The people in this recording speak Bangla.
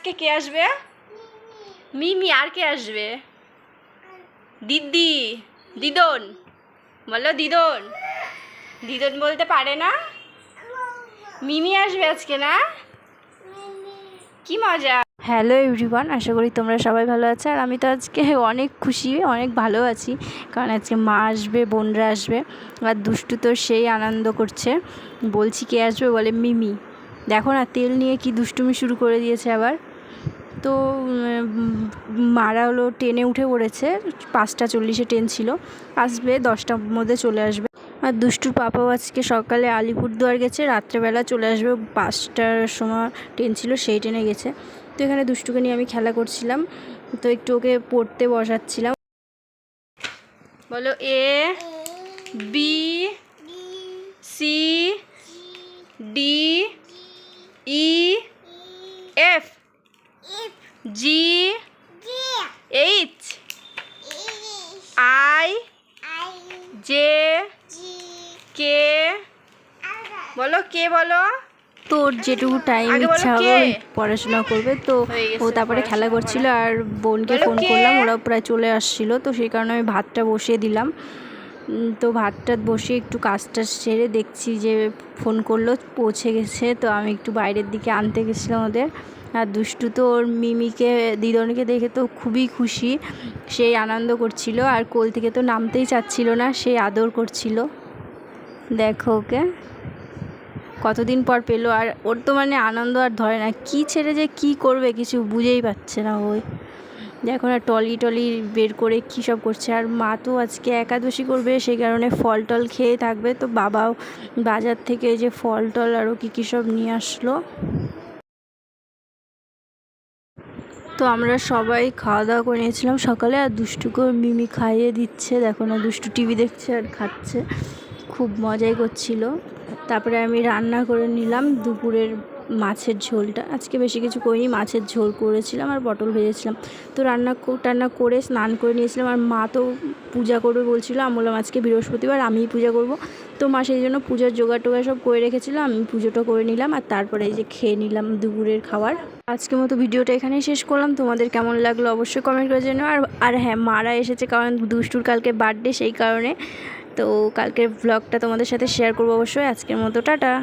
আজকে কে আসবে? মিমি। আর কে আসবে? দিদি, দিদন। বলো দিদন। দিদন বলতে পারে না? মিমি আসবে আজকে, না? কি মজা। হ্যালো এভরিওয়ান, আশা করি তোমরা সবাই ভালো আছো। আর আমি তো আজকে অনেক খুশি, অনেক ভালো আছি, কারণ আজকে মা আসবে, বোনরা আসবে। আর দুষ্টু তো সেই আনন্দ করছে। বলছি কে আসবে, বলে মিমি। দেখো না, তেল নিয়ে কি দুষ্টুমি শুরু করে দিয়েছে আবার। তো মারা হলো ট্রেনে উঠে পড়েছে, 5:40 ট্রেন ছিল, আসবে 10টার মধ্যে চলে আসবে। আর দুষ্টুর পাপাও আজকে সকালে আলিপুরদুয়ার গেছে, রাত্রেবেলা চলে আসবে, 5টার সময় ট্রেন ছিল, সেই ট্রেনে গেছে। তো এখানে দুষ্টুকে নিয়ে আমি খেলা করছিলাম, তো একটু ওকে পড়তে বসাচ্ছিলাম। বলো A B C D E F G H I J K. বলো কে, বলো। তোর যেটুকু টাইম ইচ্ছা হবে পড়াশোনা করবে। তো ও তারপরে খেলা করছিল, আর বোনকে ফোন করলাম, ওরা প্রায় চলে আসছিল, তো সেই কারণে আমি ভাতটা বসিয়ে দিলাম। তো ভাতটা বসিয়ে একটু কাজটা সেরে দেখছি যে ফোন করলো, পৌঁছে গেছে। তো আমি একটু বাইরের দিকে আনতে গেছিলাম ওদের। আর দুষ্টু তো ওর মিমিকে, দিদনকে দেখে তো খুবই খুশি, সেই আনন্দ করছিল, আর কোল থেকে তো নামতেই চাচ্ছিল না, সেই আদর করছিল। দেখো ওকে কতদিন পর পেলো, আর ওর তো মানে আনন্দ আর ধরে না, কি ছেড়ে যে কি করবে কিছু বুঝেই পাচ্ছে না। ওই দেখো না, টলি বের করে কী সব করছে। আর মা তো আজকে একাদশী করবে, সেই কারণে ফল টল খেয়ে থাকবে। তো বাবাও বাজার থেকে যে ফল টল আরও কী সব নিয়ে আসলো। তো আমরা সবাই খাওয়া দাওয়া করে নিয়েছিলাম সকালে, আর দুষ্টুকে মিমি খাইয়ে দিচ্ছে। দেখো না, দুষ্টু টিভি দেখছে আর খাচ্ছে, খুব মজাই করছিল। তারপরে আমি রান্না করে নিলাম দুপুরের মাছের ঝোলটা। আজকে বেশি কিছু করিনি, মাছের ঝোল করেছিলাম আর পটল ভেজেছিলাম। তো টান্না করে স্নান করে নিয়েছিলাম। আর মা তো পূজা করবে বলছিল, আমি বললাম আজকে বৃহস্পতিবার, আমিই পূজা করব। তো মা সেই জন্য পূজার জোগাড় টোগাড় সব করে রেখেছিলো, আমি পুজোটা করে নিলাম। আর তারপরে এই যে খেয়ে নিলাম দুপুরের খাবার। আজকের মতো ভিডিওটা এখানেই শেষ করলাম। তোমাদের কেমন লাগলো অবশ্যই কমেন্ট করে জানিও। আর হ্যাঁ, মারা এসেছে, কারণ দুষ্টুর কালকে বার্থডে, সেই কারণে। তো কালকের ব্লগটা তোমাদের সাথে শেয়ার করবো অবশ্যই। আজকের মতো টাটা।